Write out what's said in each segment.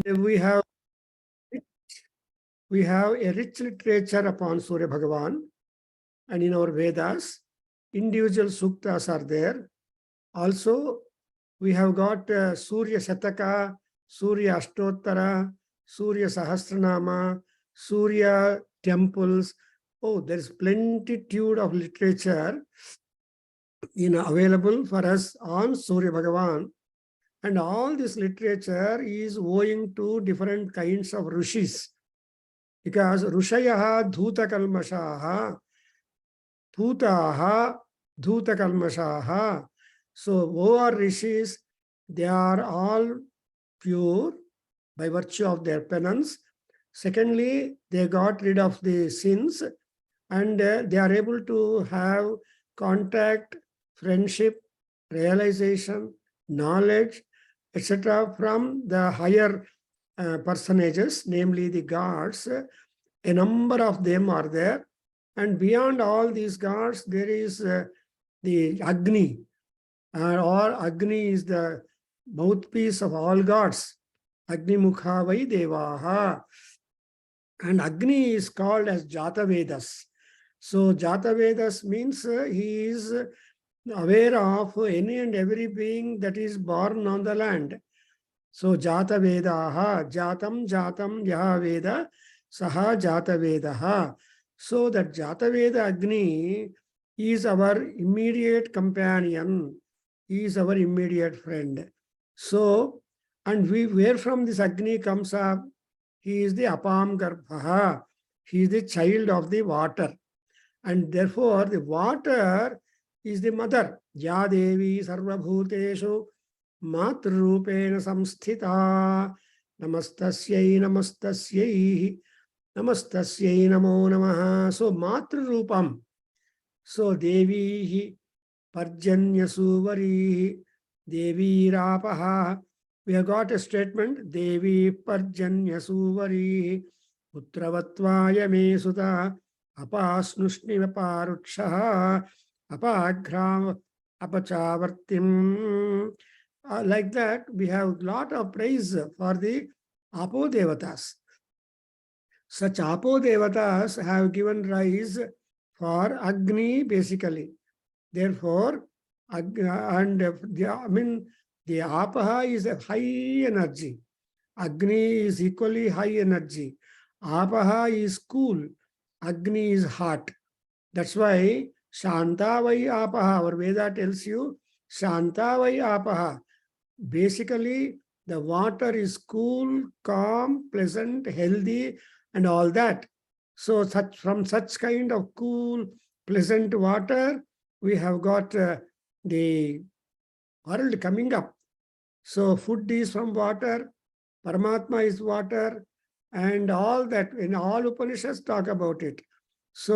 We have a rich literature upon Surya Bhagavan, and in our Vedas, individual suktas are there. Also, we have got Surya Shataka, Surya Ashtottara, Surya Sahasranama, Surya temples. Oh, there is plenitude of literature available for us on Surya Bhagavan. And all this literature is owing to different kinds of rishis. Because Rushayaha Dhuta Kalmashaha, Dhutaha Dhuta Kalmashaha. So, all rishis, they are all pure by virtue of their penance. Secondly, they got rid of the sins, and they are able to have contact, friendship, realization, knowledge, etc. from the higher personages, namely the gods. A number of them are there. And beyond all these gods, there is the Agni, or Agni is the mouthpiece of all gods. Agni Mukha Vai Devaha. And Agni is called as Jata Vedas. So Jata Vedas means he is aware of any and every being that is born on the land. So Jata Vedaha, Jatam Jatam Yaha Veda, Saha Jata Vedaha. So that Jata Veda Agni is our immediate companion, is our immediate friend. So, and where from this Agni comes up, he is the Apam Garbhaha, he is the child of the water. And therefore, the water is the mother. Ya Devi Sarva Bhuteshu Matrupena Samsthita Namastasyai Namastasyai Namastasyai Namo Namaha. So Matru Rupam. So Devi Parjanya Suvari Devi Rapaha. We have got a statement. Devi Parjanya Suvari Putravattvaya Me Sutta Apasnushni Vaparukshaha Apagram Apachavartim. Like that, we have a lot of praise for the Apo Devatas. Such Apo Devatas have given rise for Agni basically. Therefore, the Apaha is a high energy. Agni is equally high energy. Apaha is cool. Agni is hot. That's why Shanta Vai Apaha, our Veda tells you, Shanta Vai Apaha. Basically, the water is cool, calm, pleasant, healthy, and all that. So from such kind of cool, pleasant water, we have got the world coming up. So food is from water, Paramatma is water, and all that, in all Upanishads talk about it. So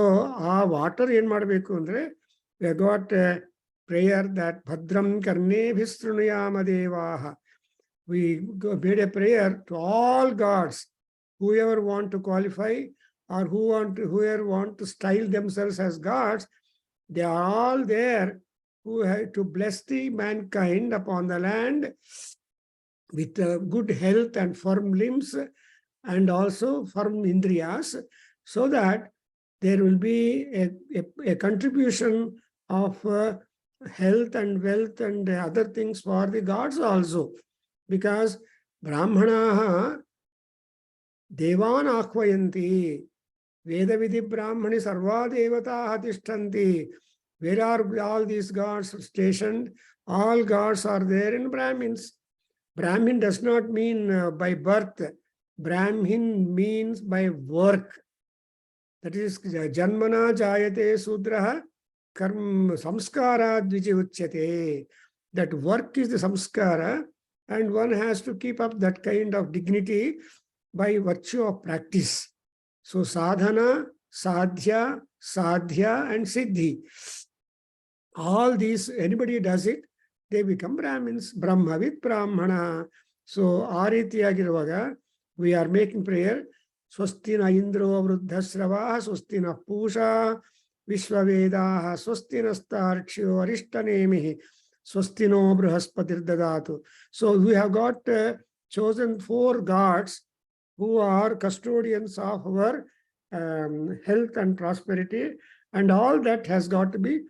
water in madbeku andre, we have got a prayer that Bhadram Karne Bhistrunayama Devaha. We made a prayer to all gods, whoever want to qualify or whoever want to style themselves as gods, they are all there who have to bless the mankind upon the land with good health and firm limbs and also firm indriyas, so that there will be a contribution of health and wealth and other things for the gods also. Because Brahmanaha Devan Akhvayanti, Veda Vidhi Brahmani Sarva Devataha Tishtanti. Where are all these gods stationed? All gods are there in Brahmins. Brahmin does not mean by birth. Brahmin means by work. That is Janmana Jayate Sudraha Karma Samskara Dviji Uchyate. That work is the samskara, and one has to keep up that kind of dignity by virtue of practice. So sadhana, sadhya, sadhya, and siddhi. All these, anybody does it, they become Brahmins. Brahmavit Brahmana. So Arityagiruvaga, we are making prayer. Swastina Indro Vruddhasrava, Swastina Pusha, Vishwavedaha, Swastina Starchyo, Arishtanemihi, Swastino Bruhaspatir Dadatu. So we have got chosen 4 gods who are custodians of our health and prosperity, and all that has got to be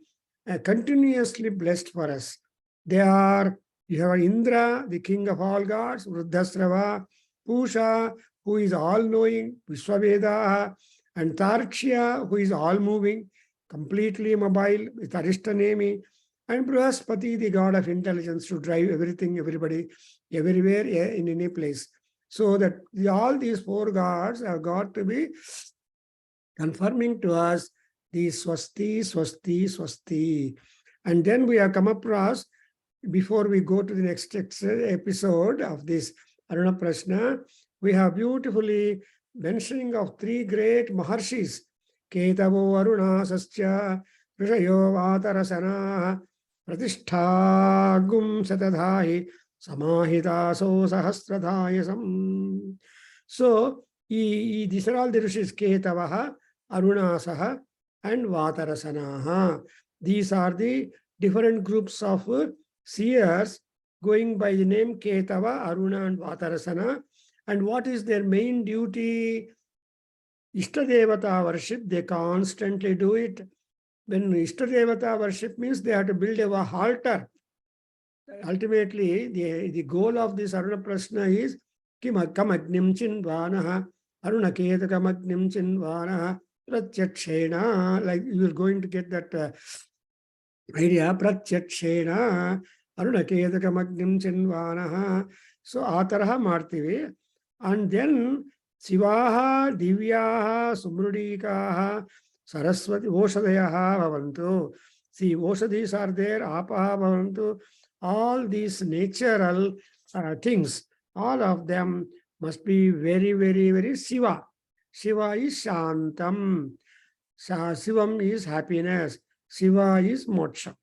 continuously blessed for us. They are, you have Indra, the king of all gods, Vruddhasrava, Pusha, who is all-knowing, Vishwaveda, and Tarkshya, who is all-moving, completely mobile, with Arishtanemi, and Brihaspati, the god of intelligence, to drive everything, everybody, everywhere, in any place. So that all these 4 gods have got to be confirming to us the Swasti, Swasti, Swasti. And then we have come across, before we go to the next episode of this Aruna Prashna, we have beautifully mentioning of 3 great Maharshis, Ketavo Aruna Sasya, Rishayo Vatarasana, Pratishtha Satadhahi, Samahitaso Sahasradhayasam. So, these are all the Rishis, Ketavaha, Arunasaha, and Vatarasanaha. These are the different groups of seers going by the name Ketava, Aruna, and Vatarasana. And what is their main duty? Ishtadevata worship, they constantly do it. When Ishtadevata worship means they have to build a altar. Ultimately, the goal of this Aruna Prashna is Kam Agnim Chinvanaha, Aruna Ketakam Agnim Chinvanaha, Pratyakshena, like you are going to get that idea, Pratyakshena, Aruna Ketakam Agnim Chinvanaha. So, Ataraha Martivi. And then Sivaha, Divyaha, Sumrudikaha, Saraswati, Oshadayaha Bhavantu. See, Oshadis are there, Apaha Bhavantu. All these natural things, all of them must be very, very, very Shiva. Shiva is Shantam. Shivam is happiness. Shiva is moksha.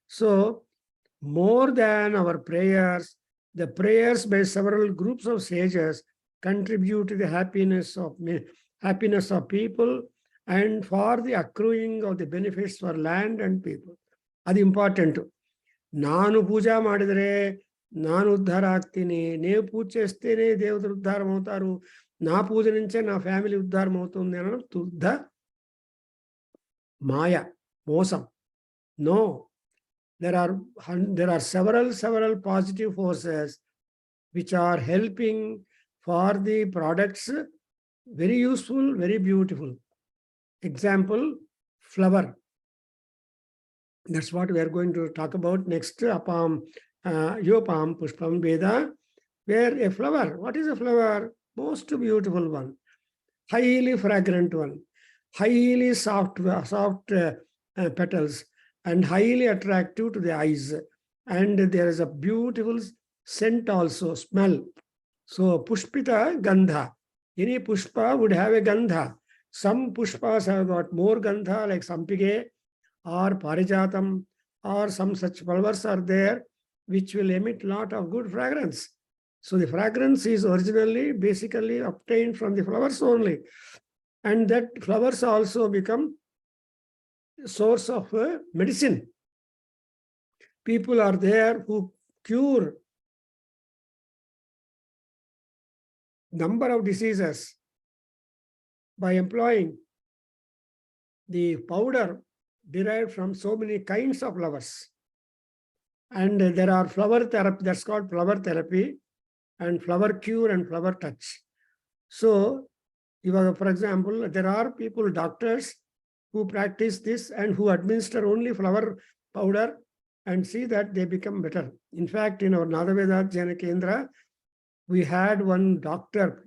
So, more than our prayers, the prayers by several groups of sages contribute to the happiness of people and for the accruing of the benefits for land and people. That's important. Nanu puja madidre, nanu uddhara agtini, nevu puja chestene devadaru uddharam avutaru, na puja nunche na family uddharam avutundi anadam tuddha maya, mosam. No, there are several positive forces which are helping for the products, very useful, very beautiful. Example, flower. That's what we are going to talk about next. Apam, Yopam, Pushpam, Veda, where a flower. What is a flower? Most beautiful one, highly fragrant one, highly soft petals, and highly attractive to the eyes. And there is a beautiful scent also, smell. So, Pushpita Gandha. Any Pushpa would have a Gandha. Some Pushpas have got more Gandha, like Sampige or Parijatam, or some such flowers are there which will emit lot of good fragrance. So the fragrance is originally basically obtained from the flowers only. And that flowers also become a source of medicine. People are there who cure number of diseases by employing the powder derived from so many kinds of flowers. And there are flower therapy, that's called flower therapy, and flower cure and flower touch. So, for example, there are people, doctors, who practice this and who administer only flower powder and see that they become better. In fact, in our Adhyayana Kendra, we had one doctor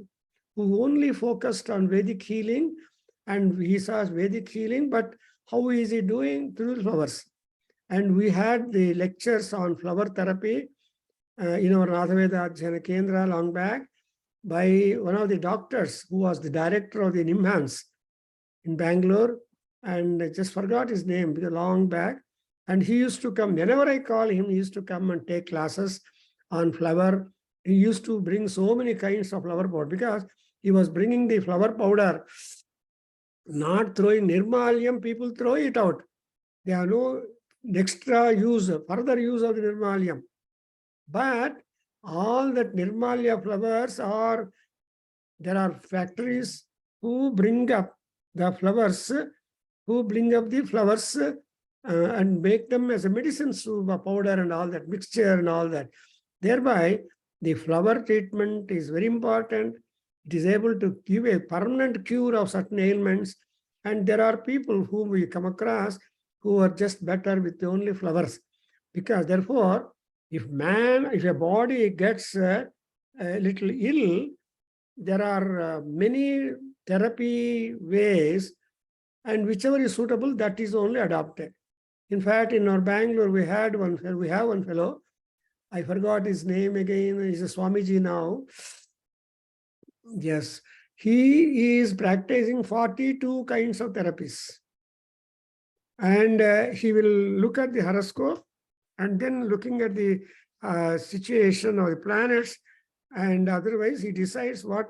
who only focused on Vedic healing, and he saw Vedic healing, but how is he doing? Through flowers. And we had the lectures on flower therapy in our Adhyayana Kendra long back by one of the doctors who was the director of the NIMHANS in Bangalore, and I just forgot his name because long back. And he used to come, whenever I call him, he used to come and take classes on flower. He used to bring so many kinds of flower powder because he was bringing the flower powder, not throwing nirmalyam, people throw it out. There are no extra use, further use of the nirmalyam. But all that Nirmalya flowers are, there are factories who bring up the flowers, and make them as a medicine soup, a powder and all that, mixture and all that. Thereby, the flower treatment is very important. It is able to give a permanent cure of certain ailments. And there are people whom we come across who are just better with only flowers. Because therefore, if a body gets a little ill, there are many therapy ways, and whichever is suitable, that is only adopted. In fact, in our Bangalore, we have one fellow. I forgot his name again. He's a Swamiji now. Yes, he is practicing 42 kinds of therapies. And he will look at the horoscope and then looking at the situation of the planets, and otherwise he decides what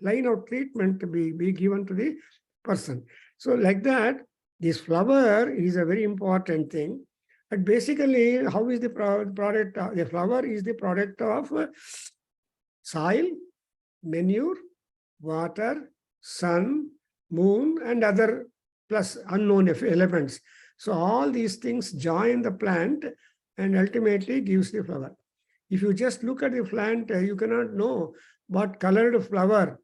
line of treatment to be given to the person. So like that, this flower is a very important thing. But basically, how is the product? The flower is the product of soil, manure, water, sun, moon, and other plus unknown elements. So all these things join the plant and ultimately gives the flower. If you just look at the plant, you cannot know what colored flower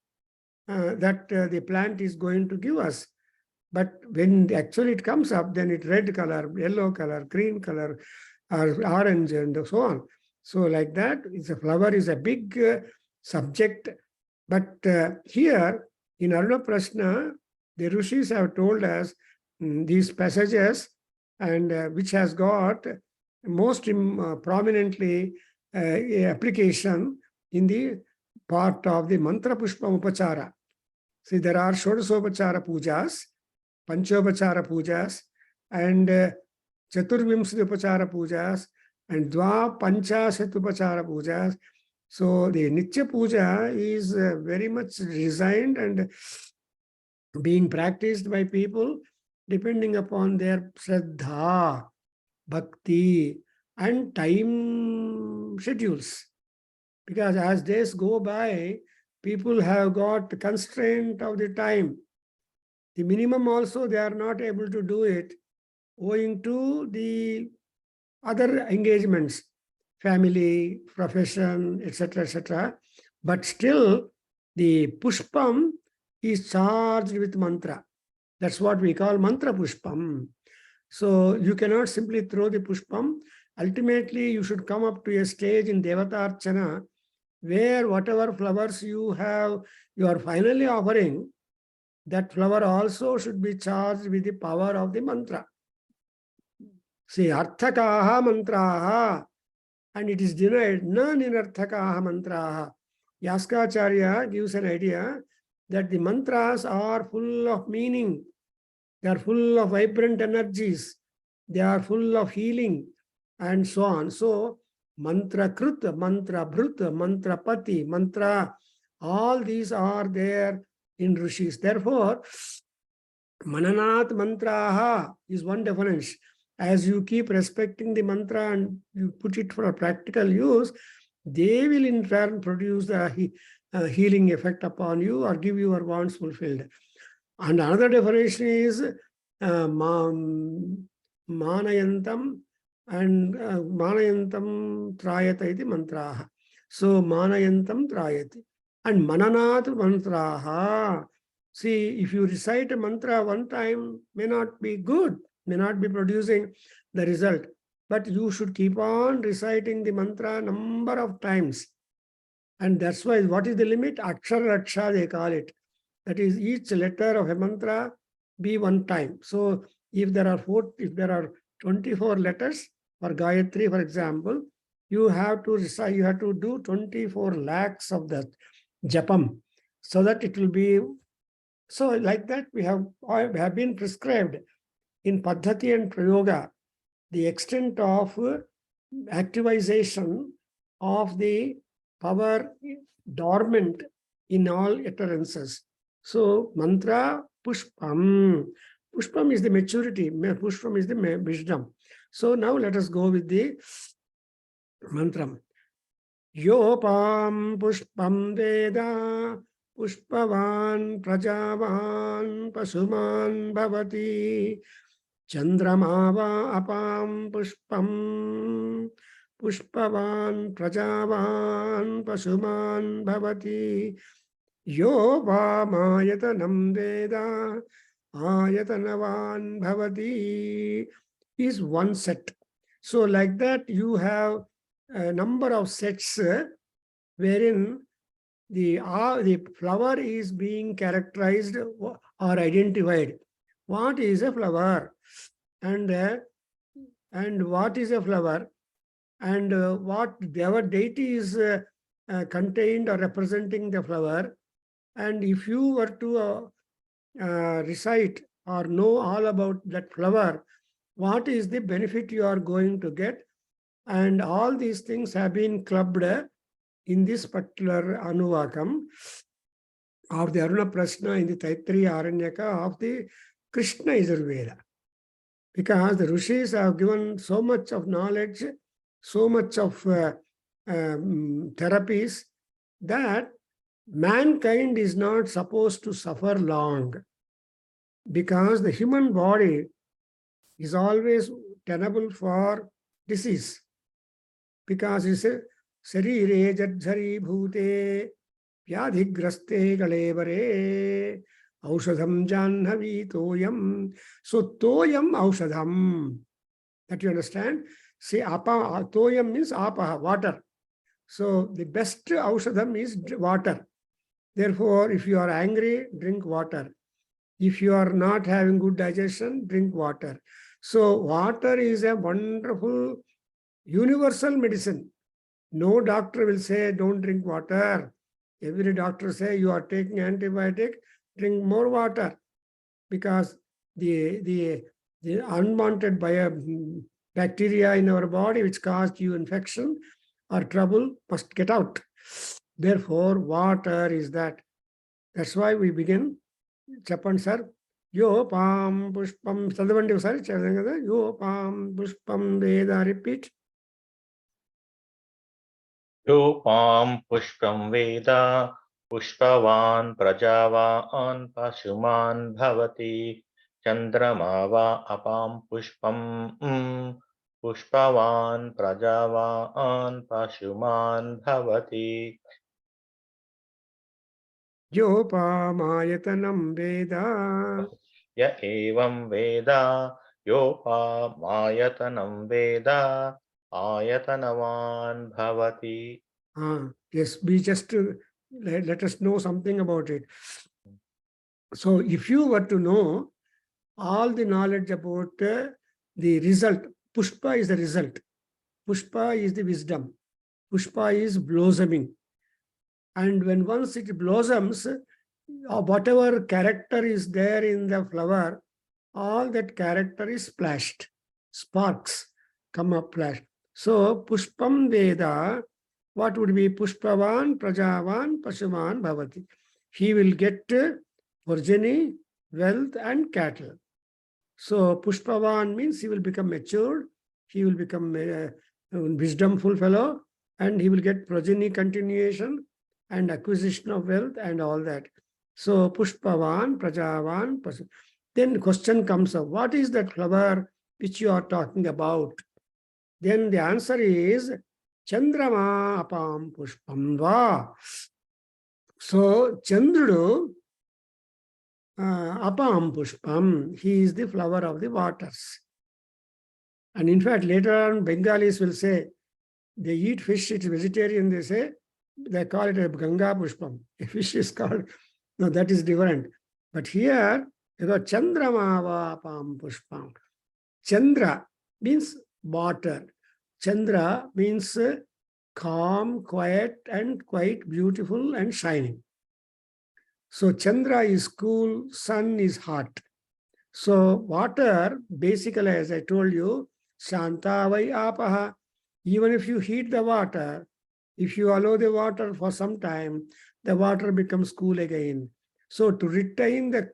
that the plant is going to give us. But when actually it comes up, then it's red color, yellow color, green color, or orange, and so on. So like that, a flower is a big subject. But here in Aruna Prashna, the Rishis have told us these passages, and which has got most prominently application in the part of the Mantra Pushpa Upachara. See, there are Shodasopachara Pujas, Panchopachara Pujas, and Chaturvimsati Upachara Pujas, and Dva Panchashatupachara Pujas. So the Nitya Puja is very much designed and being practiced by people depending upon their Shraddha, Bhakti, and time schedules. Because as days go by, people have got constraint of the time. The minimum also, they are not able to do it owing to the other engagements, family, profession, etc., etc. But still, the pushpam is charged with mantra. That's what we call mantra pushpam. So you cannot simply throw the pushpam. Ultimately, you should come up to a stage in Devatarchana where whatever flowers you are finally offering, that flower also should be charged with the power of the mantra. See, arthakaha mantraha, and it is denied, na ninarthakaha mantraha. Yaskacharya gives an idea that the mantras are full of meaning. They are full of vibrant energies. They are full of healing and so on. So, mantra krut, mantra bhrut, mantra pati, mantra, all these are there in Rishis. Therefore, mananat mantraha is one definition. As you keep respecting the mantra and you put it for a practical use, they will in turn produce the healing effect upon you or give your wants fulfilled. And another definition is manayantam and manayantam trayata iti mantraha. So manayantam trayati. And mananat mantraha. See, if you recite a mantra one time, may not be good, may not be producing the result. But you should keep on reciting the mantra number of times. And that's why, what is the limit? Akshara Raksha, they call it. That is, each letter of a mantra be one time. So if there are 24 letters for Gayatri, for example, you have to recite, you have to do 24 lakhs of that japam, so that it will be. So like that, we have been prescribed in Paddhati and Prayoga the extent of activization of the power dormant in all utterances. So mantra pushpam. Pushpam is the maturity. Pushpam is the wisdom. So now let us go with the mantra. Yopam pushpam veda pushpavan prajavan pasuman bhavati Chandramava apam pushpam pushpavan prajavan pasuman bhavati Yo vamayatanam veda ayatanavan bhavati is one set. So like that you have a number of sets wherein the flower is being characterized or identified. What is a flower? And what is a flower? And what our deity is contained or representing the flower. And if you were to recite or know all about that flower, what is the benefit you are going to get? And all these things have been clubbed in this particular Anuvakam of the Aruna Prashna in the Taittiriya Aranyaka of the Krishna Yajurveda. Because the Rishis have given so much of knowledge, so much of therapies, that mankind is not supposed to suffer long. Because the human body is always tenable for disease. Because it's a sarire jadhari bhute vyadhigraste galevare aushadham janhavi toyam. So toyam aushadham. That you understand? See, apa, toyam means apa, water. So the best aushadham is water. Therefore, if you are angry, drink water. If you are not having good digestion, drink water. So water is a wonderful universal medicine. No doctor will say, don't drink water. Every doctor say, you are taking antibiotic, drink more water. Because the unwanted bacteria in our body which caused you infection or trouble must get out. Therefore, water is that. That's why we begin. Chapan sir. Yo pam pushpam. Sadavandi sir. Yo pam pushpam veda. Repeat. Yopam pushpam veda pushpavan prajavan pasuman bhavati Chandramava apam pushpam pushpavan prajavan pasuman bhavati Yopamayatanam Veda. Ya evam Veda Yopamayatanam Veda Ayatanavan Bhavati. Yes, we just let us know something about it. So if you were to know all the knowledge about the result, Pushpa is the result. Pushpa is the wisdom. Pushpa is blossoming. And when once it blossoms, whatever character is there in the flower, all that character is splashed. Sparks come up flash. So Pushpam Veda, what would be Pushpavan, Prajavan, Pasuman, Bhavati? He will get progeny, wealth, and cattle. So Pushpavan means he will become matured, he will become a wisdomful fellow, and he will get progeny continuation and acquisition of wealth and all that. So Pushpavan, Prajavan, Pasuman. Then the question comes up, what is that flower which you are talking about? Then the answer is Chandrama apam pushpam va. So Chandrudu apam pushpam, he is the flower of the waters. And in fact, later on, Bengalis will say, they eat fish, it's vegetarian, they say, they call it a Ganga pushpam. A fish is called, no, that is different. But here, you got Chandrama apam pushpam. Chandra means water. Chandra means calm, quiet, and quite beautiful and shining. So Chandra is cool, sun is hot. So water, basically, as I told you, Shanta vai apaha. Even if you heat the water, if you allow the water for some time, the water becomes cool again. So to retain the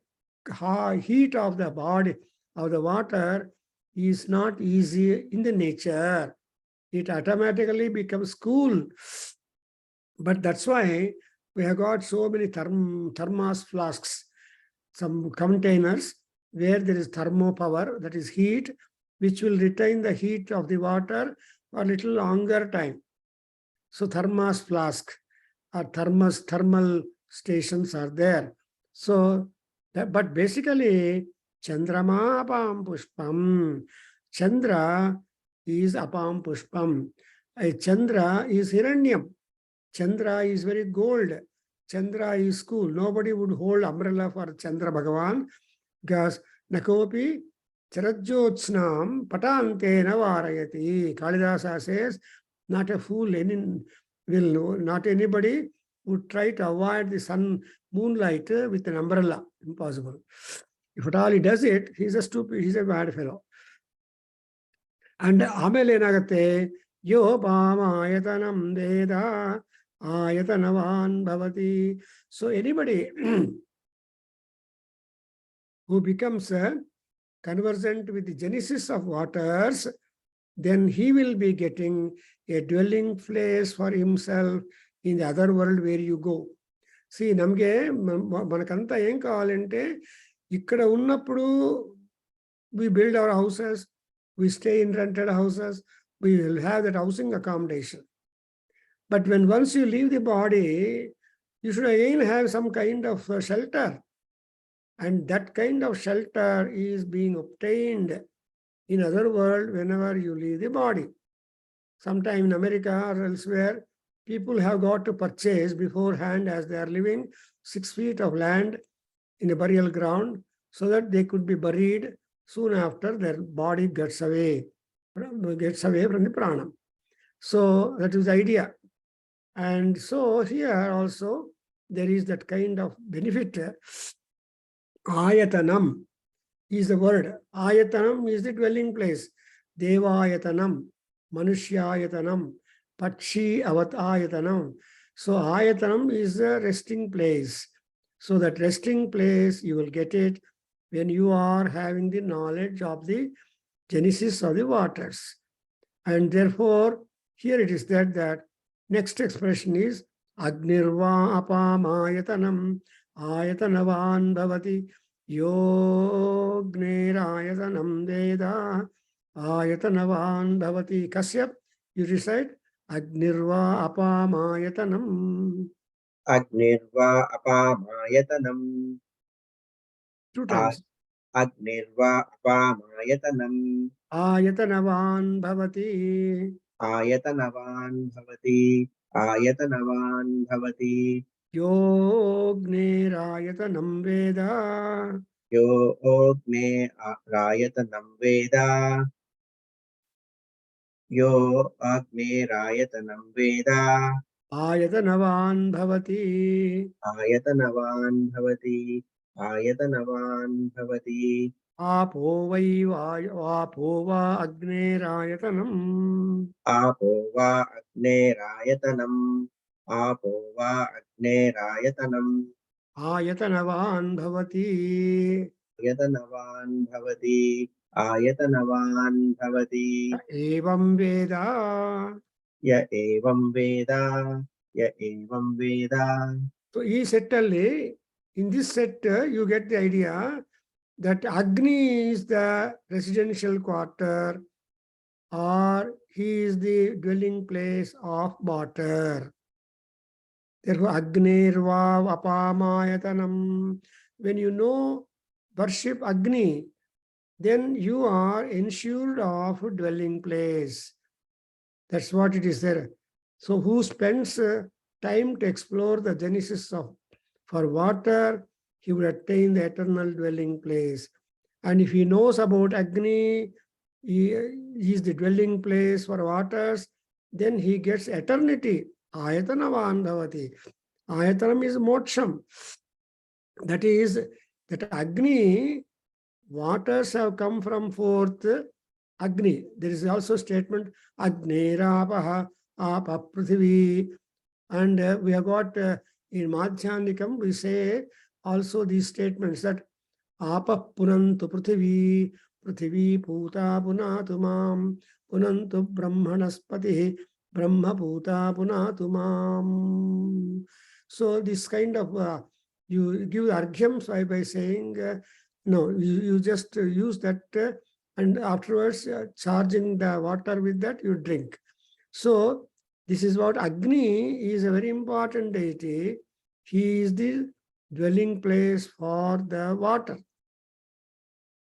heat of the body, of the water, is not easy in the nature. It automatically becomes cool. But that's why we have got so many thermos flasks, some containers where there is thermo power, that is heat, which will retain the heat of the water for a little longer time. So thermos flask or thermal stations are there. So, but basically, Chandrama apam pushpam. Chandra is apam pushpam. A Chandra is Hiranyam. Chandra is very gold. Chandra is cool. Nobody would hold umbrella for Chandra Bhagavan because Nakopi Charajyotsnam Patantena Varayati. Kalidasa says, not a fool not anybody would try to avoid the sun moonlight with an umbrella. Impossible. If at all he does it, he's a stupid, he's a bad fellow. And Amele Nagate, Yo Pamayatanam Veda Ayatanavan Bhavati. So anybody who becomes conversant with the genesis of waters, then he will be getting a dwelling place for himself in the other world where you go. See, namge manakanta em kavalante ikkada unnappudu we build our houses, we stay in rented houses, we will have that housing accommodation. But when once you leave the body, you should again have some kind of shelter. And that kind of shelter is being obtained in other world whenever you leave the body. Sometime in America or elsewhere, people have got to purchase beforehand as they are living 6 feet of land in a burial ground so that they could be buried soon after their body gets away from the pranam. So that is the idea. And so here also there is that kind of benefit. Ayatanam is the word. Ayatanam is the dwelling place. Devayatanam, Manushyayatanam, Pakshi Avatayatanam. So Ayatanam is a resting place. So that resting place, you will get it when you are having the knowledge of the genesis of the waters. And therefore, here it is that next expression is Agnirva apamayatanam ayatanavan bhavati yognerayatanam veda ayatanavan bhavati. Kasyap, you recite Agnirva apamayatanam. Agnirva apamayatanam. 2 times. Agnirva apamayatanam. Ayatanavan bhavati. Ayatanavan bhavati. Ayatanavan bhavati. Yognerayatanam veda. Yo ogne rayatanam veda. Yo agne rayatanam veda. Ayatanavan bhavati. Ayatanavan bhavati. Ayatanavan bhavati. Apo va agnerayatanam. Apo va agne rayatanam. Apo va agne rayatanam. Ayatanavan bhavati. Ayatanavan bhavati. Ayatanavan bhavati. Evam veda. Ya evam veda. Ya evam veda. So, in this set, you get the idea that Agni is the residential quarter or he is the dwelling place of water. Therefore, Agnirva apamayatanam. When you know, worship Agni, then you are ensured of a dwelling place. That's what it is there. So who spends time to explore the genesis of for water, he will attain the eternal dwelling place. And if he knows about Agni, he is the dwelling place for waters, then he gets eternity. Ayatanavan bhavati. Ayatanam is moksham. That is, that Agni, waters have come from forth Agni. There is also statement Agnerapaha, Apa Prithvi. And we have got in Madhyanikam, we say also these statements that Apa Punantu Prithvi, Prithvi Puta Punatumam, Punantu Brahmanaspati, Brahma Bhuta Punatu Mam. So this kind of, you give arghyam by saying, no, you just use that and afterwards charging the water with that, you drink. So this is what Agni is a very important deity. He is the dwelling place for the water.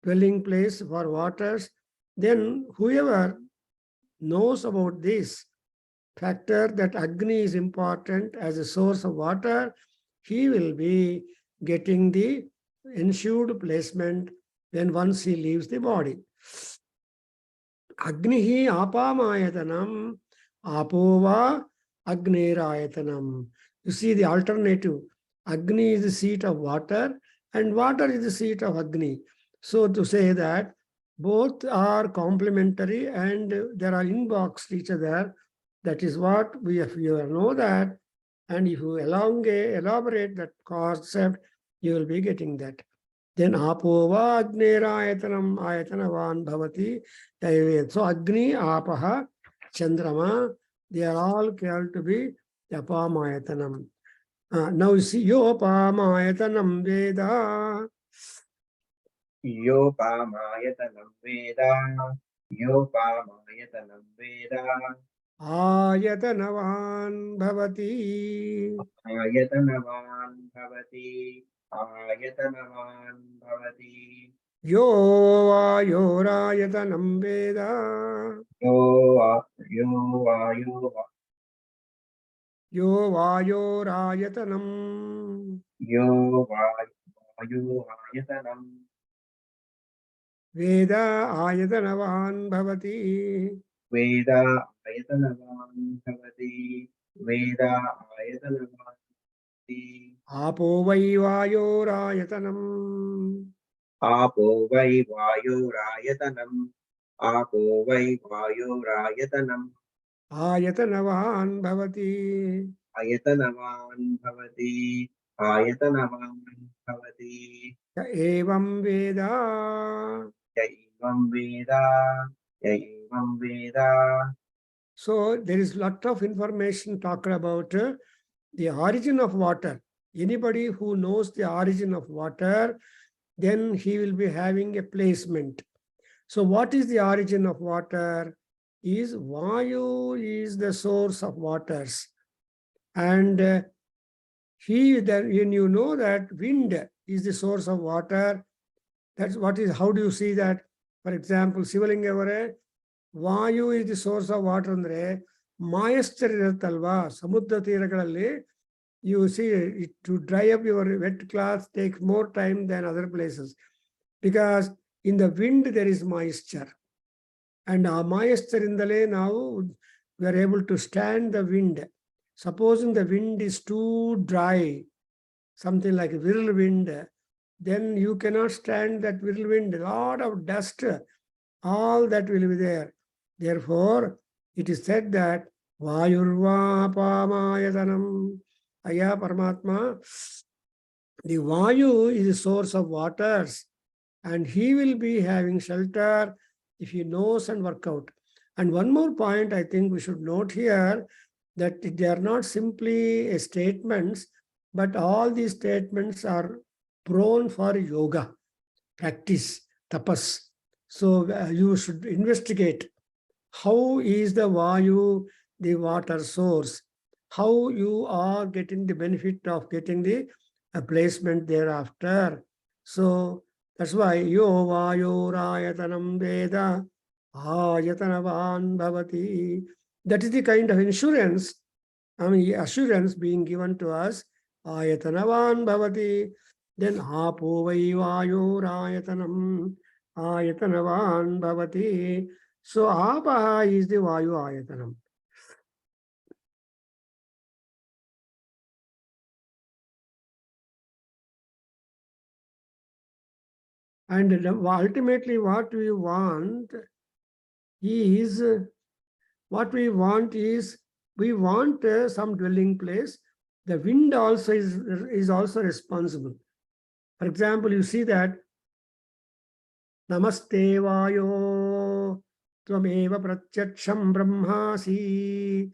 Dwelling place for waters. Then whoever knows about this factor that Agni is important as a source of water, he will be getting the ensured placement when once he leaves the body. Agnihi apamayatanam apova agnirayatanam. You see the alternative. Agni is the seat of water and water is the seat of Agni. So to say that both are complementary and there are inboxed each other, that is what we have, you know that. And if you elaborate that concept, you will be getting that. Then apova agnirayatanam ayatanavan bhavati. So Agni, Apaha, Chandrama, they are all called to be Apamayatanam. Now you see, Yopamayatanam Veda. Yopamayatanam Veda. Yopamayatanam Veda. Ayatanavan Bhavati. Ayatanavan Bhavati. Ayatanavan Bhavati. Yo Vayorayatanam Veda. Yo Vayorayatanam. Vayorayatanam. Veda Ayatanavan Bhavati. Veda Ayatanavan Bhavati. Veda Ayatanavan Bhavati. Apo Vai Vayorayatanam. Apo Vai Vayorayatanam. Apo Vai Vayorayatanam. Ayatanavan Bhavati. Ayatanavan Bhavati. Ayatanavan Bhavati. Evam Veda. Yaivam Veda. Yaivam Veda. So there is lot of information talked about the origin of water. Anybody who knows the origin of water, then he will be having a placement. So what is the origin of water? Is Vayu is the source of waters. And when you know that wind is the source of water, that's what is, how do you see that? For example, Sivalingavare, Vayu is the source of water andre, moisture iruttallva, samudra ತೀರಗಳಲ್ಲಿ, you see it, to dry up your wet cloth takes more time than other places, because in the wind there is moisture, and our moisture indale now we are able to stand the wind. Supposing the wind is too dry, something like a whirlwind, then you cannot stand that whirlwind. A lot of dust, all that will be there. Therefore, it is said that Vayurva Pamayatanam Aya Paramatma. The Vayu is the source of waters, and he will be having shelter if he knows and work out. And one more point I think we should note here, that they are not simply statements, but all these statements are prone for yoga, practice, tapas. So you should investigate how is the Vayu, the water source, how you are getting the benefit of getting the placement thereafter. So that's why Yo Vayorayatanam Veda Ayatanavan Bhavati. That is the kind of insurance, assurance being given to us. Ayatanavan Bhavati. Then Apo Vai Vayorayatanam Ayatanavan Bhavati. So Apaha is the Vayu Ayatanam. And ultimately what we want is, we want some dwelling place. The wind also is also responsible. For example, you see that Namaste Vayo, Tvameva pratyaksham brahmasi.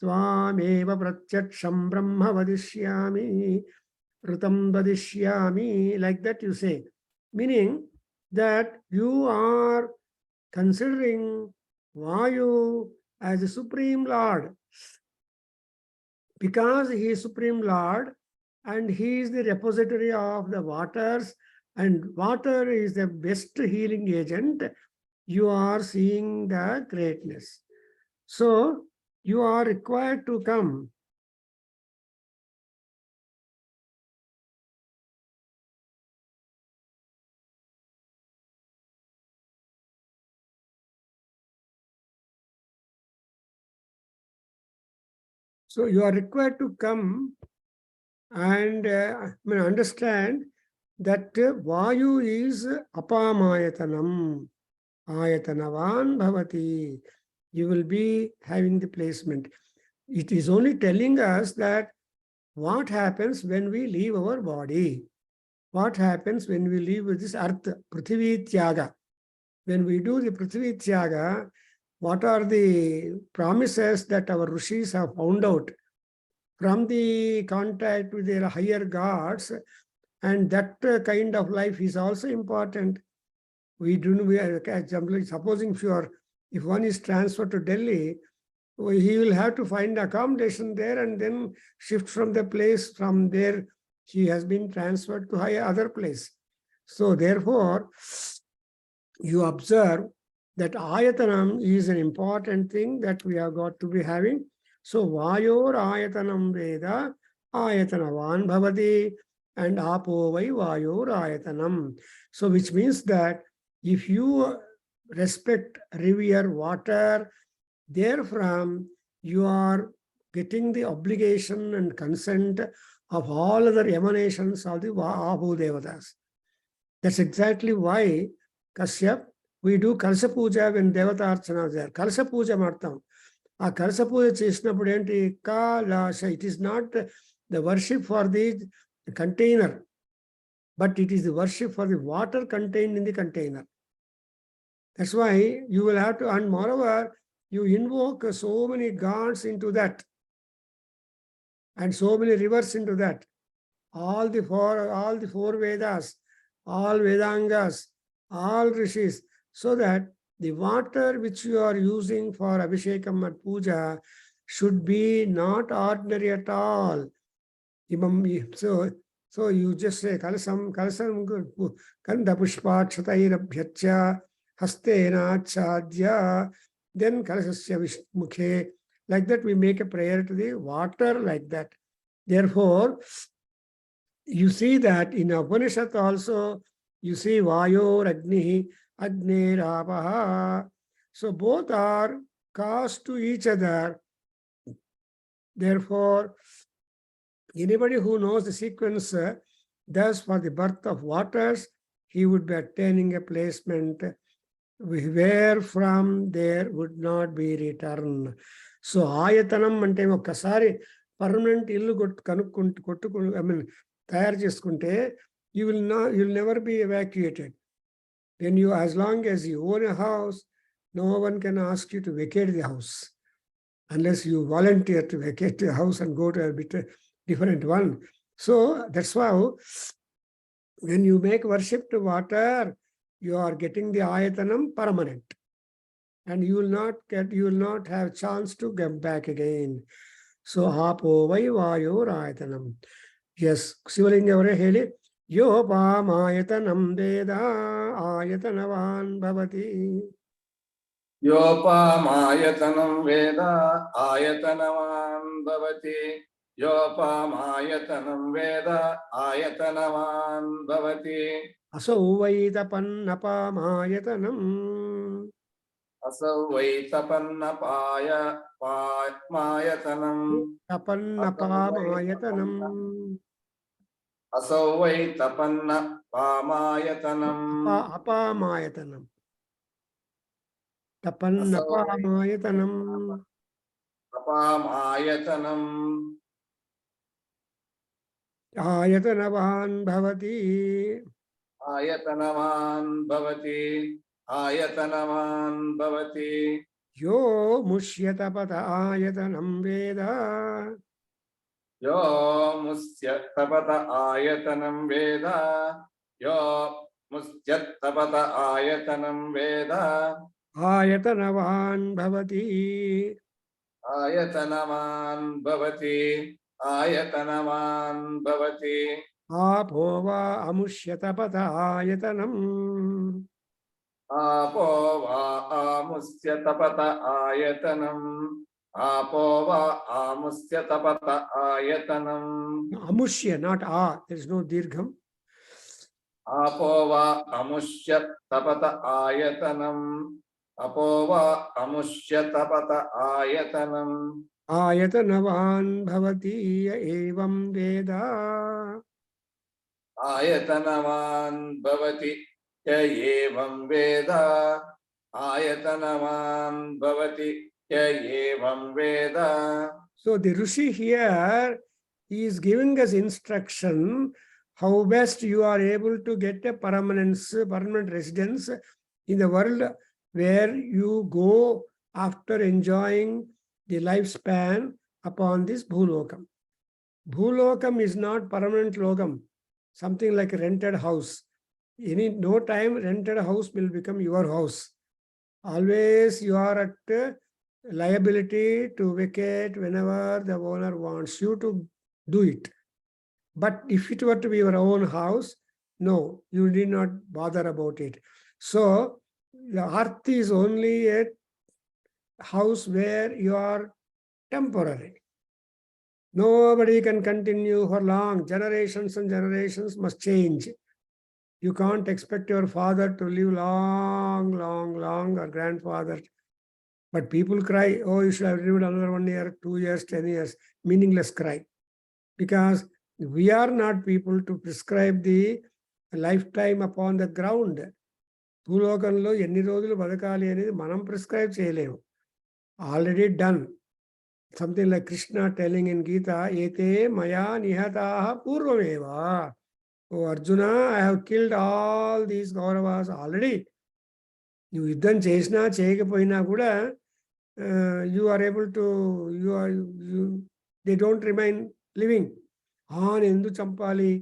Tvameva pratyaksham brahma vadishyami. Rutam vadishyami. Like that you say. Meaning that you are considering Vayu as a Supreme Lord. Because he is Supreme Lord and he is the repository of the waters, and water is the best healing agent, you are seeing the greatness. So you are required to come. So you are required to come and understand that Vayu is apamayatanam, ayatanavan bhavati. You will be having the placement. It is only telling us that what happens when we leave our body, what happens when we leave this earth, Prithvi Tyaga. When we do the Prithvi Tyaga, what are the promises that our rishis have found out from the contact with their higher gods, and that kind of life is also important. We are supposing if one is transferred to Delhi, he will have to find accommodation there and then shift from the place. From there, he has been transferred to other place. So therefore, you observe that ayatanam is an important thing that we have got to be having. So vayor ayatanam Veda ayatanavan bhavati, and apo vai vayor ayatanam. So which means that if you respect, revere water, therefrom you are getting the obligation and consent of all other emanations of the Abu Devatas. That's exactly why Kashyap, we do Kalsa Puja when Devata Archana is there. Kalsa Puja martam. A Kalsa Puja chesinapudu enti Kalasha. It is not the worship for the container, but it is the worship for the water contained in the container. That's why you will have to, and moreover, you invoke so many gods into that, and so many rivers into that. All the four Vedas, all Vedangas, all rishis, so that the water which you are using for Abhishekam and Puja should be not ordinary at all. So you just say Kalasam Kanda Pushpa Chatairabhyatya Hastena Chadya, then Kalasasya Mukhe. Like that, we make a prayer to the water like that. Therefore, you see that in Upanishad also, you see Vayor Agni, Agni Rapaha. So both are caused to each other. Therefore, anybody who knows the sequence, thus for the birth of waters, he would be attaining a placement where from there would not be return. So ayatanam ante okkasari permanent illu kottukuntu తయారు చేసుకుంటే you'll never be evacuated. When you, as long as you own a house, no one can ask you to vacate the house unless you volunteer to vacate the house and go to a bit different one. So that's why when you make worship to water, you are getting the ayatanam permanent, and you will not have chance to get back again. So apo vai vayor ayatanam. Yes, Sivalinga avare heli yopamaytanam Veda ayatanavan bhavati. Yopamaytanam Veda ayatanavan bhavati. Yopamaytanam Veda ayatanavan bhavati. Asau vai tapannapamayatanam. Asau vai tapannapaya mayatanam. Tapannapamayatanam. Asau vai tapannapamayatanam. Apamayatanam. Tapannapamayatanam. Apamayatanam. Ayatanavan bhavati. Ayatanavan bhavati. ayatanavan bhavati. Yo mushyatapata ayatanam Veda. Yo musyatapata ayatanam Veda. Yo musyatapata ayatanam Veda. Ayatanavan bhavati. Ayatanavan bhavati. Ayatanavan bhavati. Apo va amushyatapata ayatanam. Apo va amusyatapata ayatanam. Apo va amusyatapata ayatanam. Amushya, not a. There is no dirgham. Apo va amusyatapata ayatanam. Apo va amusyatapata ayatanam. Ayatanavan bhavati evam Veda. Ayatanavan bhavati ya evam Veda. Ayatanavan bhavati ya evam Veda. So the Rishi here is giving us instruction how best you are able to get a permanent residence in the world where you go after enjoying the lifespan upon this Bhulokam. Bhulokam is not permanent lokam, something like a rented house. No time rented house will become your house. Always you are at liability to vacate whenever the owner wants you to do it. But if it were to be your own house, no, you need not bother about it. So the earth is only a house where you are temporary. Nobody can continue for long. Generations and generations must change. You can't expect your father to live long, or grandfather. But people cry, oh, you should have lived another 1 year, 2 years, 10 years. Meaningless cry. Because we are not people to prescribe the lifetime upon the ground. భూలోకంలో ఎన్ని రోజులు బతకాలి అనేది మనం prescribe చేయలేము. Already done. Something like Krishna telling in Gita, ete maya nihataha purvameva. Oh Arjuna, I have killed all these Kauravas already. You యుద్ధం చేసినా చేయకపోయినా కూడా you are able to, they don't remain living. Endu champali?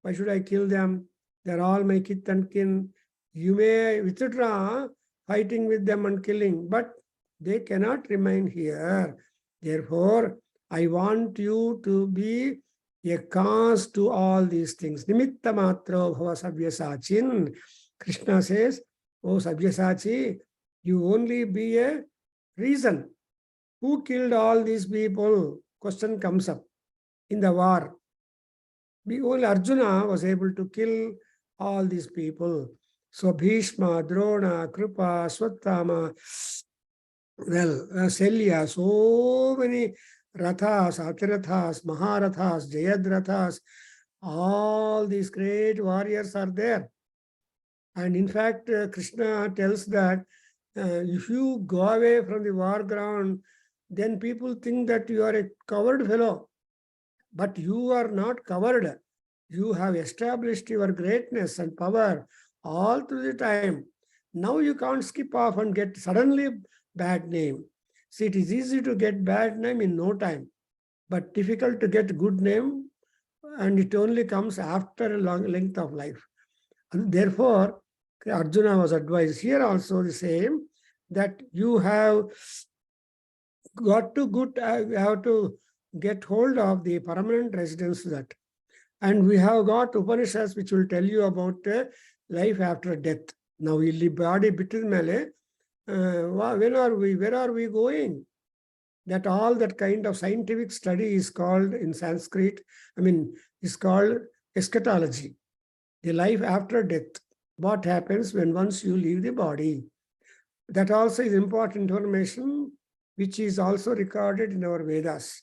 Why should I kill them? They're all my kith and kin. You may withdraw fighting with them and killing, but they cannot remain here. Therefore, I want you to be a cause to all these things. Nimitta matro bhava savyasachin. Krishna says, oh Sabyasachi, you only be a reason. Who killed all these people? Question comes up in the war. Only Arjuna was able to kill all these people. So Bhishma, Drona, Kripa, Swattama, Selya, so many Rathas, Atirathas, Maharathas, Jayadrathas, all these great warriors are there. And in fact, Krishna tells that if you go away from the war ground, then people think that you are a coward fellow. But you are not covered. You have established your greatness and power all through the time. Now you can't skip off and get suddenly bad name. See, it is easy to get bad name in no time, but difficult to get good name, and it only comes after a long length of life. And therefore, Arjuna was advised here also the same, that you have got to get hold of the permanent residence that. And we have got Upanishads which will tell you about life after death. Now, illi body bittid mele, where are we going? That all that kind of scientific study is called in Sanskrit, is called eschatology. The life after death. What happens when once you leave the body? That also is important information, which is also recorded in our Vedas.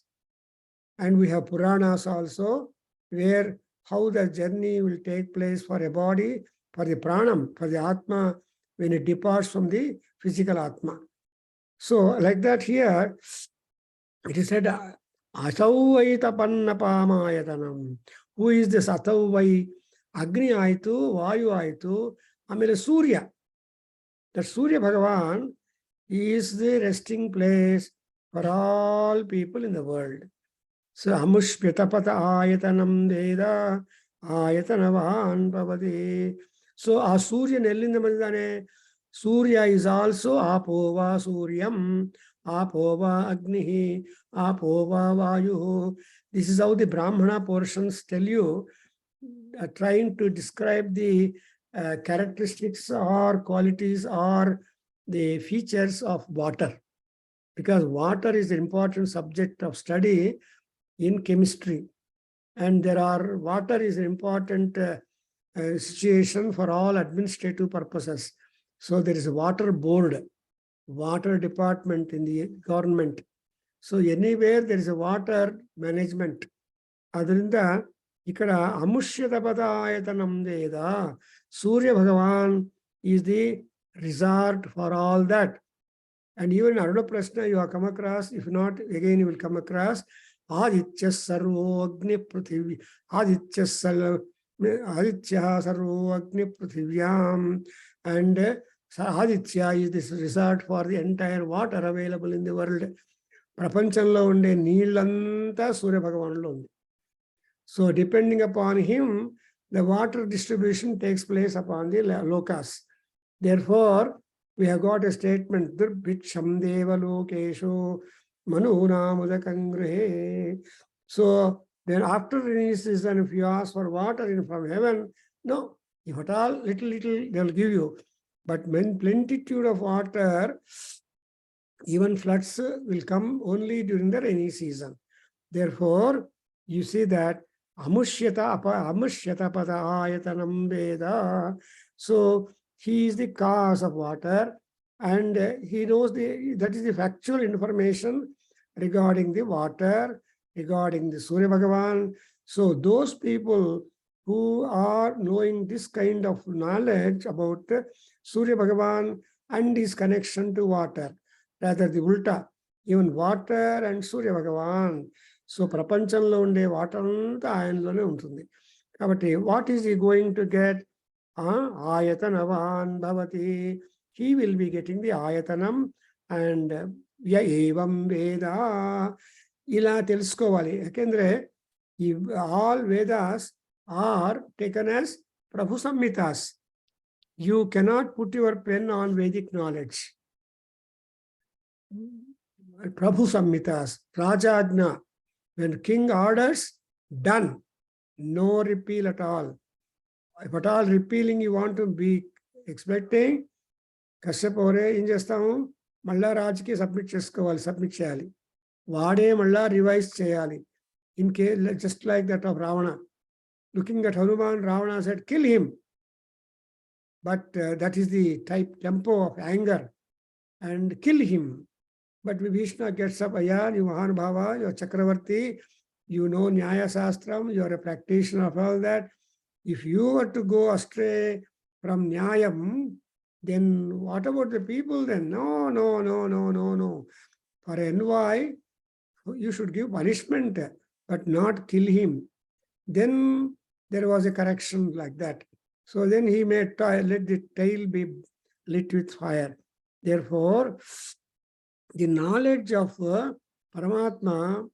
And we have Puranas also, where how the journey will take place for a body, for the pranam, for the atma, when it departs from the physical atma. So, like that here, it is said, Asavai tapannapamayatanam. Who is this Asavai? Agni aitu, Vayu aitu, Amele Surya. That Surya Bhagavan is the resting place for all people in the world. So Amushpyatapata ayatanam Veda ayatanavan bhavati. So a Surya Nellinda Madane, Surya is also Apova Suryam, Apova Agnihi, Apova Vayu. This is how the Brahmana portions tell you, trying to describe the characteristics or qualities or the features of water. Because water is an important subject of study in chemistry. And water is an important situation for all administrative purposes. So there is a water board, water department in the government. So anywhere there is a water management. Adrinda ikada amushyatapada Veda, Surya Bhagavan is the resort for all that. And even in Aruna Prashna you have come across, if not, again you will come across Aditya Sarvo Agni Prithivya, Aditya Sarvo Agni Prithivyam, and Aditya is this resort for the entire water available in the world. Prapanchanlo unde neelanta Surya Bhagavanlo undi. So depending upon him, the water distribution takes place upon the lokas. Therefore, we have got a statement, Durbhiksham Deva Lokesho Manuna Mudakangrihe. So then after rainy season, if you ask for water from heaven, no, if at all, little, they will give you. But when plenitude of water, even floods will come only during the rainy season. Therefore, you see that Amushyata pada ayatanam Veda. So he is the cause of water, and he knows that is the factual information regarding the water, regarding the Surya Bhagavan. So those people who are knowing this kind of knowledge about Surya Bhagavan and his connection to water, rather the ulta, even water and Surya Bhagavan. So prapanchanlo unde water anta ayanlone untundi. Kabatti what is he going to get? Ayatanavan bhavati. He will be getting the ayatanam, and ya evam Veda. Ila telusukovali. Yakendre all Vedas are taken as Prabhu Samhitas. You cannot put your pen on Vedic knowledge. Prabhu Samhitas, Rajajna. When king orders, done. No repeal at all. If at all repealing you want to be expecting, Kashyap ore in chestamu, malla rajki submit cheyali. Vade malla revise cheyali. In case, just like that of Ravana. Looking at Hanuman, Ravana said, kill him. But that is the tempo of anger. And kill him. But Vibhishna gets up, Aya, you Mahanubhava, you are Chakravarti, you know Nyaya Sastram, you are a practitioner of all that. If you were to go astray from Nyayam, then what about the people then? No. For envy, you should give punishment, but not kill him. Then there was a correction like that. So then he may let the tail be lit with fire. Therefore, the knowledge of Paramatma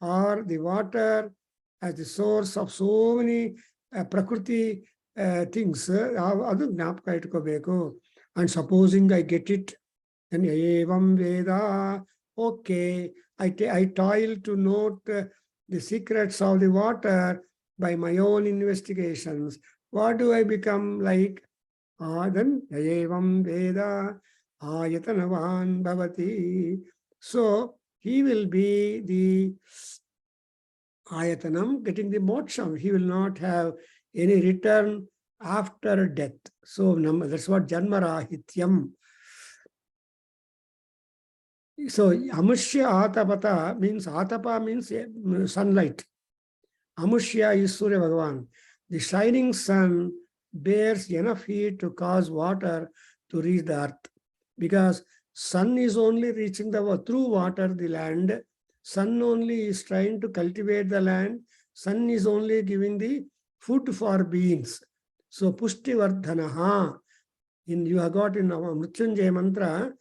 or the water as the source of so many Prakriti things, and supposing I get it, then evam Veda, okay, I toil to note the secrets of the water by my own investigations. What do I become like? Then evam Veda ayatanavan bhavati. So he will be the ayatanam, getting the moksham. He will not have any return after death. So that's what janmarahityam. So amushya atapata means, atapa means sunlight. Amushya is Surya Bhagavan. The shining sun bears enough heat to cause water to reach the earth. Because sun is only reaching through water the land. Sun only is trying to cultivate the land. Sun is only giving the food for beings. So pushti vardhanaha. You have got in our Mrityunjaya mantra,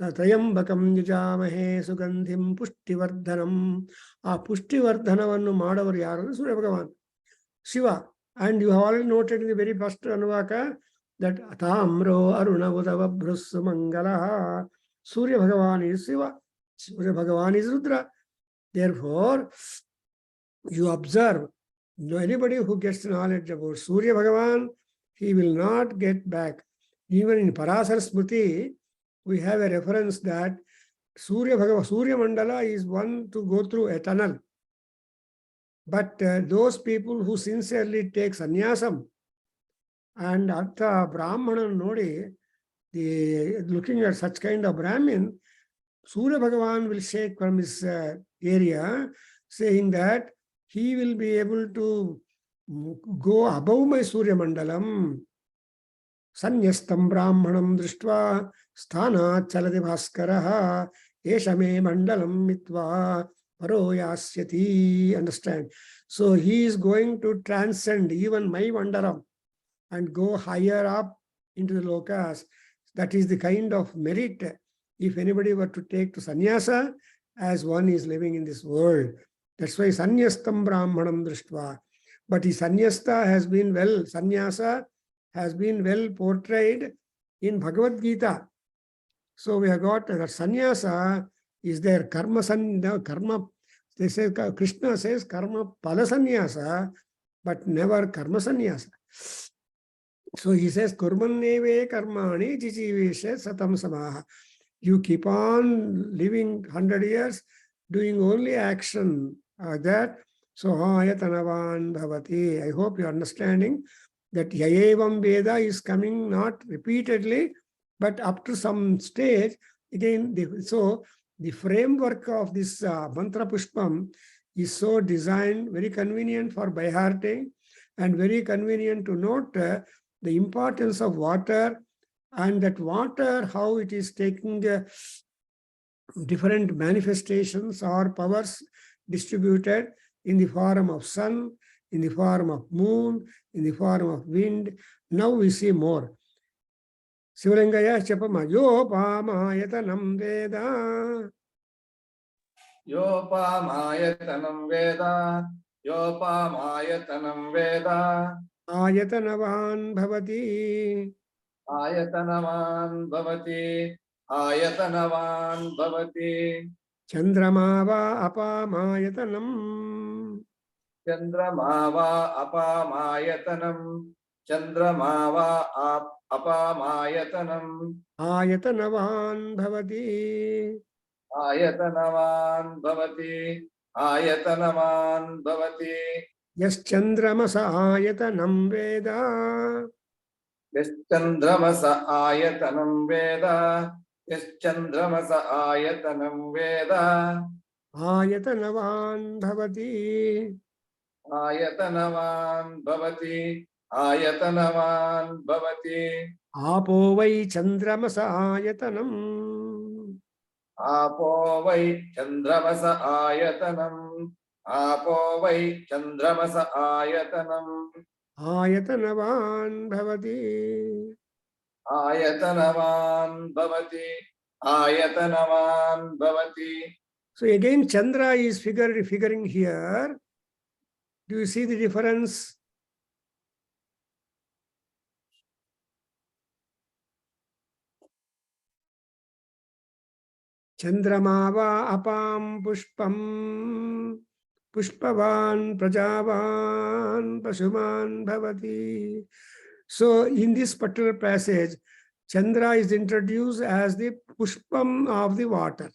Trayambakam yajamahe sugandhim pushtivardhanam. Pushtivardhanavannu maadavar yaru Surya Bhagavan, Shiva. And you have already noted in the very first Anuvaka that Tamro Aruna Udava Brussu Mangalaha. Surya Bhagavan is Shiva, Surya Bhagavan is Rudra. Therefore, you observe, anybody who gets knowledge about Surya Bhagavan, he will not get back. Even in Parasar Smriti, we have a reference that Surya Mandala is one to go through a tunnel. But those people who sincerely take sannyasam and Artha Brahmanan Nodi, looking at such kind of Brahmin, Surya Bhagavan will shake from his area, saying that he will be able to go above my Surya Mandalam. Sanyastam Brahmanam Drishtva Sthana Chalati Bhaskaraha Eshame Mandalam Mitva Paroyasyati. Understand? So he is going to transcend even my Mandalam and go higher up into the lokas. That is the kind of merit if anybody were to take to sannyasa as one is living in this world. That's why Sanyastam Brahmanam Drishtva. But the sannyasta has been well, sannyasa has been well portrayed in Bhagavad Gita. So we have got that sannyasa is there, karma, they say, Krishna says karma pala sannyasa, but never karma sannyasa. So he says, Kurmanneve karmani jijiveshe satam samaha. You keep on living 100 years, doing only action that. So ayatanavan bhavati. I hope you're understanding that yayevam Veda is coming not repeatedly, but up to some stage. Again, so the framework of this mantra pushpam is so designed, very convenient for by-hearting and very convenient to note the importance of water, and that water, how it is taking different manifestations or powers distributed in the form of sun, in the form of moon, in the form of wind. Now we see more. Sivalingaya Chapama Yopamayatanam Veda. Yopamayatanam Veda. Yopamayatanam Veda. Ayatanavan Bhavati. Ayatanavan Bhavati. Ayatanavan Bhavati. Chandramava Apamayatanam. Chandramava Apamayatanam. Chandramava Apamayatanam. Ayatanavan Bhavati. Ayatanavan Bhavati. Ayatanavan Bhavati. Yaschandramasa Ayatanam Veda. Yaschandramasa Ayatanam Veda. Yaschandramasa Ayatanam Veda. Ayatanavan Bhavati. Ayatanavan Bhavati. Ayatanavan Bhavati. Apo vai Chandramasa Ayatanam. Apo vai Chandramasa Ayatanam. Apo vai Chandramasa Ayatanam. Ayatanavan Bhavati. Ayatanavan Bhavati. Ayatanavan Bhavati. So again, Chandra is figuring here. Do you see the difference? Chandramava apam pushpam pushpavan prajavan pashuman bhavati. So in this particular passage, Chandra is introduced as the pushpam of the water.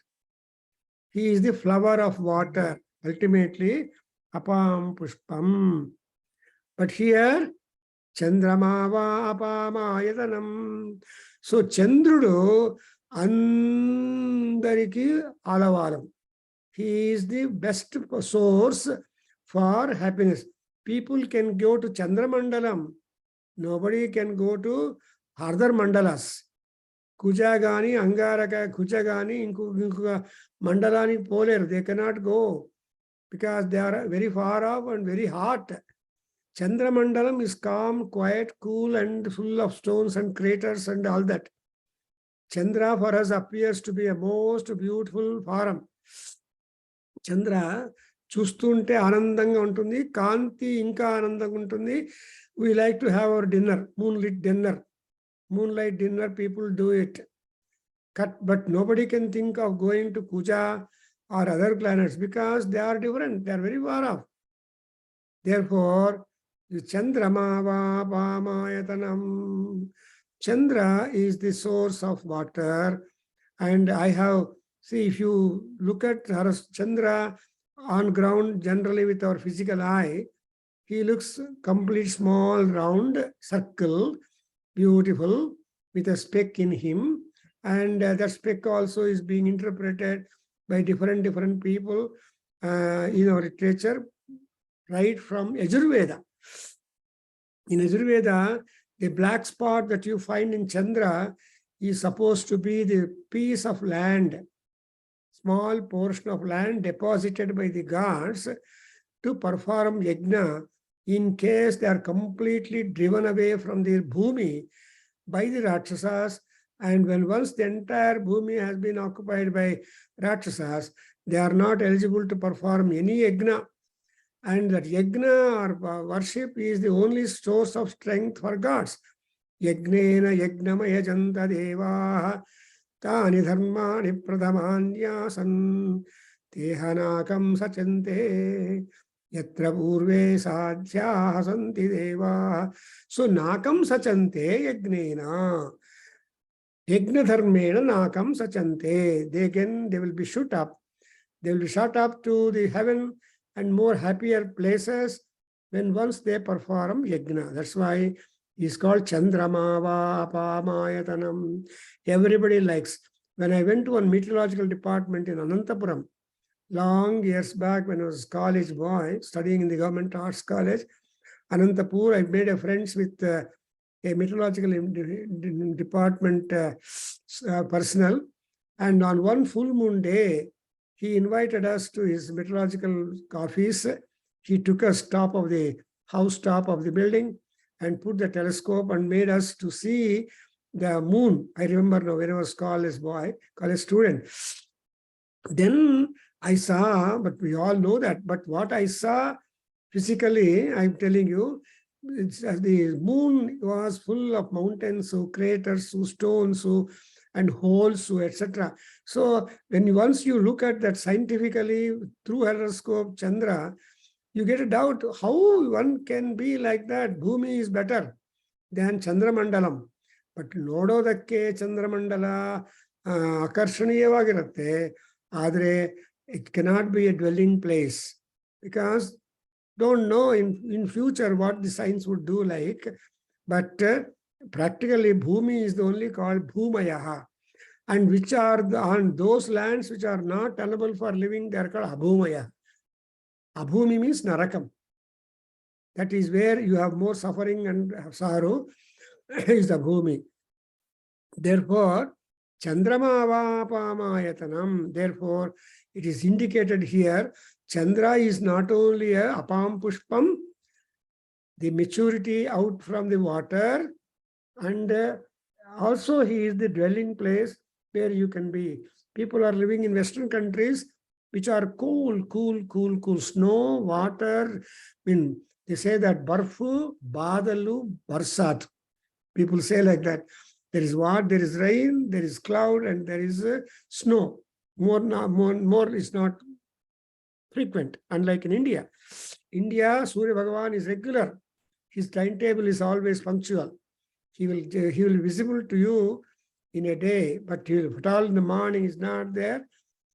He is the flower of water, ultimately apam pushpam. But here, Chandramava apamayatanam. So Chandrudu andariki alavaram. He is the best source for happiness. People can go to Chandramandalam. Nobody can go to other mandalas. Kujagani, Angaraka, Kujagani, Inkuga Mandalani Polar, they cannot go because they are very far off and very hot. Chandramandalam is calm, quiet, cool, and full of stones and craters and all that. Chandra for us appears to be a most beautiful form. Chandra చూస్తుంటే ఆనందంగా ఉంటుంది, కాంతి ఇంకా ఆనందంగా ఉంటుంది. We like to have our dinner, moonlit dinner. Moonlight dinner, people do it. But nobody can think of going to Kuja or other planets because they are different. They are very far off. Therefore, Chandrama Vapamayatanam. Chandra is the source of water. And I have, see, if you look at Chandra on ground, generally with our physical eye, he looks complete small, round circle, beautiful, with a speck in him. And that speck also is being interpreted by different people in our literature, right from Yajurveda. In Yajurveda, the black spot that you find in Chandra is supposed to be the piece of land, small portion of land deposited by the gods to perform yajna in case they are completely driven away from their bhumi by the Rakshasas. And when once the entire bhumi has been occupied by Rakshasas, they are not eligible to perform any yajna. And that yajna or worship is the only source of strength for gods. Yagnena yagnamaya janta devaha tani dharmani pradhamanyasan tehanakam sachante yatra purve sadhyaha santi devaha. So nakam sachante yagnena. Yajna dharmena nakam sachante. They will be shot up. They will be shot up to the heaven and more happier places when once they perform yajna. That's why he's called Chandrama Vapamayatanam. Everybody likes. When I went to one meteorological department in Anantapuram, long years back when I was a college boy, studying in the government arts college, Anantapur, I made a friends with a meteorological department personnel. And on one full moon day, he invited us to his meteorological office. He took us top of the house top of the building and put the telescope and made us to see the moon. I remember now when I was college student. Then I saw, but we all know that, but what I saw physically, I'm telling you, the moon was full of mountains, so craters, so stones, so and holes, so etc. So when once you look at that scientifically through horoscope, Chandra, you get a doubt how one can be like that. Bhumi is better than Chandramandalam. But ನೋಡೋದಕ್ಕೆ ಚಂದ್ರಮಂಡಲ ಆಕರ್ಷಣೀಯವಾಗಿರುತ್ತೆ, ಆದರೆ it cannot be a dwelling place because don't know in future what the science would do like. But practically Bhumi is the only called Bhumayaha, and which are on those lands which are not tenable for living, they are called Abhumaya. Abhumi means Narakam. That is where you have more suffering and sorrow is the Bhumi. Therefore, Chandrama Vapamayatanam. Therefore, it is indicated here, Chandra is not only a apam pushpam, the maturity out from the water, and also he is the dwelling place where you can be. People are living in Western countries which are cool. Snow, water. I mean, they say that barfu, badalu, barsat. People say like that. There is what? There is rain, there is cloud, and there is snow. More is not frequent, unlike in India. India, Surya Bhagavan is regular. His timetable is always punctual. He will be visible to you in a day, but if all in the morning is not there,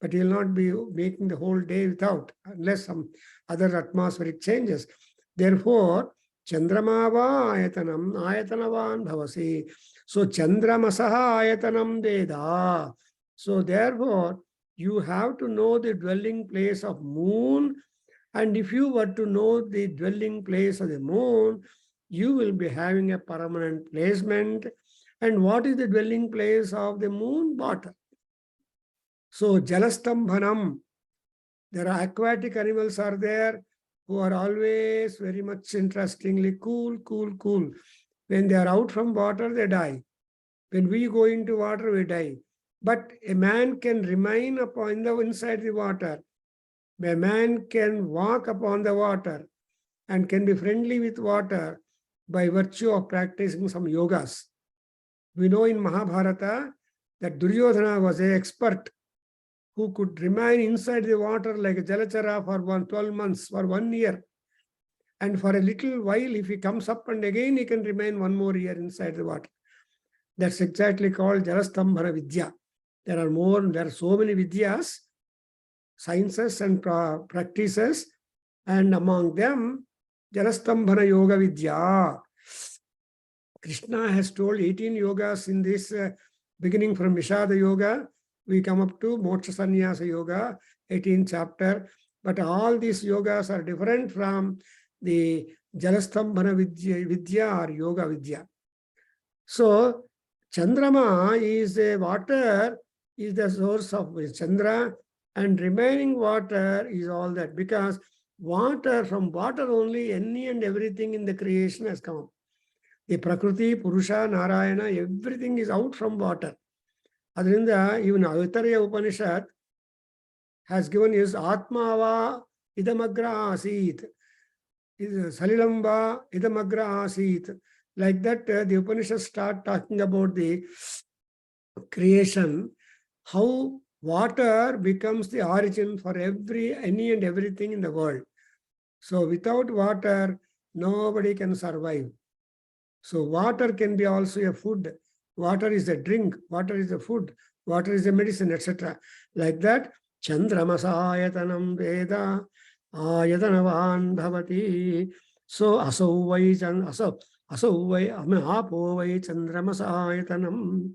but he will not be making the whole day without, unless some other atmospheric changes. Therefore, Chandramava ayatanam ayatanavan bhavasi. So Chandramasaha ayatanam Veda. So therefore, you have to know the dwelling place of moon, and if you were to know the dwelling place of the moon, you will be having a permanent placement. And what is the dwelling place of the moon? Water. So Jalastambhanam, there are aquatic animals are there, who are always very much interestingly cool, cool, cool. When they are out from water, they die. When we go into water, we die. But a man can remain upon the inside the water. A man can walk upon the water and can be friendly with water by virtue of practicing some yogas. We know in Mahabharata that Duryodhana was an expert who could remain inside the water like a Jalachara for 12 months, for 1 year. And for a little while, if he comes up and again he can remain 1 more year inside the water. That's exactly called Jalastambhana Vidya. There are so many Vidyas, sciences and practices, and among them, Jalastambhana Yoga Vidya. Krishna has told 18 yogas in this, beginning from Vishada Yoga, we come up to Moksha Sannyasa Yoga, 18th chapter. But all these yogas are different from the Jalastambhana Vidya or Yoga Vidya. So, Chandrama is a water, is the source of Chandra, and remaining water is all that, because water, from water only, any and everything in the creation has come up. The Prakriti, Purusha, Narayana, everything is out from water. Adrinda, even Avitarya Upanishad has given his Atmava idamagra asit, Salilamba idamagra asit. Like that, the Upanishads start talking about the creation, how water becomes the origin for any and everything in the world. So without water, nobody can survive. So water can be also a food. Water is a drink. Water is a food. Water is a medicine, etc. Like that, Chandramasayatanam Veda Ayatanavan Bhavati. So asau vai apo vai Chandramasayatanam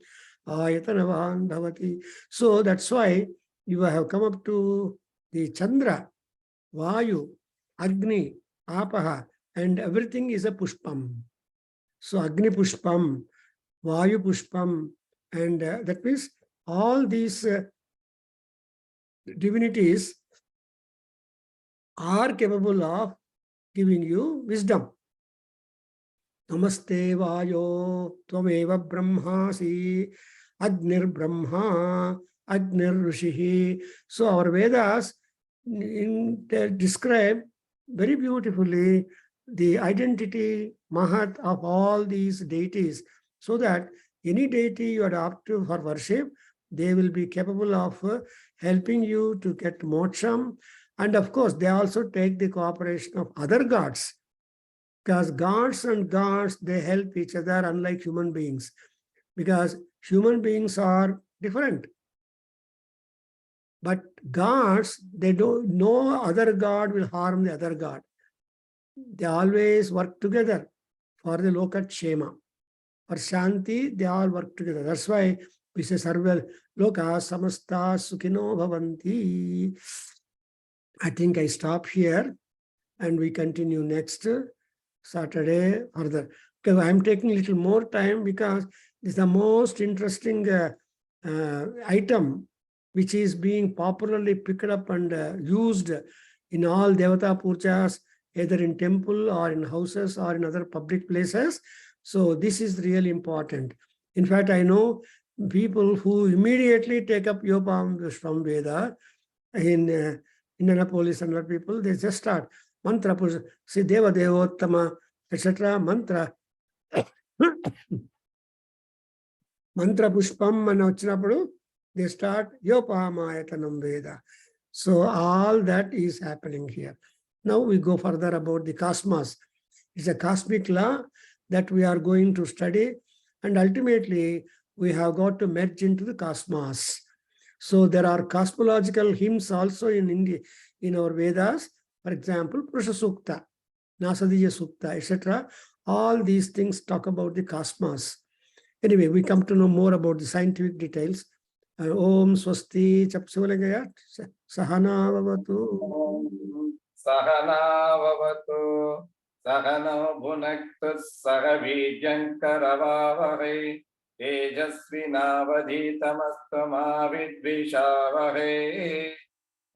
Ayatanavan Bhavati. So that's why you have come up to the Chandra, Vayu, Agni, Apaha, and everything is a Pushpam. So Agni Pushpam, Vayu Pushpam, and that means all these divinities are capable of giving you wisdom. Namaste Vayo Tvameva Brahmasi Agnir Brahma Agnir Rishihi. So our Vedas describe very beautifully the identity, Mahat, of all these deities, so that any deity you adopt for worship, they will be capable of helping you to get moksham. And of course, they also take the cooperation of other gods, because gods and gods, they help each other, unlike human beings, because human beings are different. But gods, they don't, no other god will harm the other god. They always work together for the Lokat Shema. For Shanti, they all work together. That's why we say Sarva Loka Samasta Sukhino Bhavanti. I think I stop here and we continue next Saturday further. Okay, I'm taking a little more time because this is the most interesting item which is being popularly picked up and used in all Devata Pujas, either in temple or in houses or in other public places. So this is really important. In fact, I know people who immediately take up Yopam from Veda in Indianapolis and other people, they just start mantra, see Deva Devottama, etc. Mantra. Mantra Pushpam and Vachinapadu, they start Yopamayatanam Veda. So all that is happening here. Now we go further about the cosmos. It's a cosmic law that we are going to study, and ultimately we have got to merge into the cosmos. So there are cosmological hymns also in India, in our Vedas. For example, Purusha Sukta, Nasadiya Sukta, etc. All these things talk about the cosmos. Anyway, we come to know more about the scientific details. Om Swasti Chapsuvalagaya Sahana Vavatu. Sahana Vavatu Sahana Bhunaktu Sahavidyankaravavahe Tejasvinavadhitamastama Vidvishavahe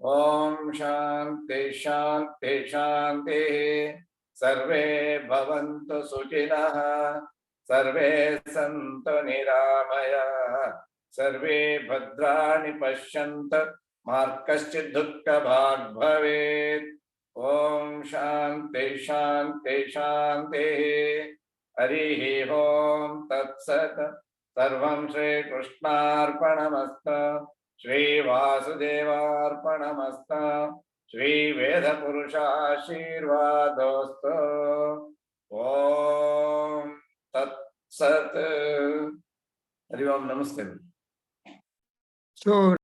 Om Shanti शांति शांति। सर्वे भवन्तु सुखिनः, सर्वे सन्तु निरामयाः, सर्वे भद्राणि पश्यन्तु, मा कश्चित् दुःखभाग् भवेत्। ओम शांति शांति शांति। हरिः ओम तत्सत्। सर्वं श्रीकृष्णार्पणमस्तु, श्रीवासुदेवार्पणमस्तु, श्रीवेदपुरुषाशीर्वादोऽस्तु। ओम तत्सत्। हरि ओम। नमस्ते। So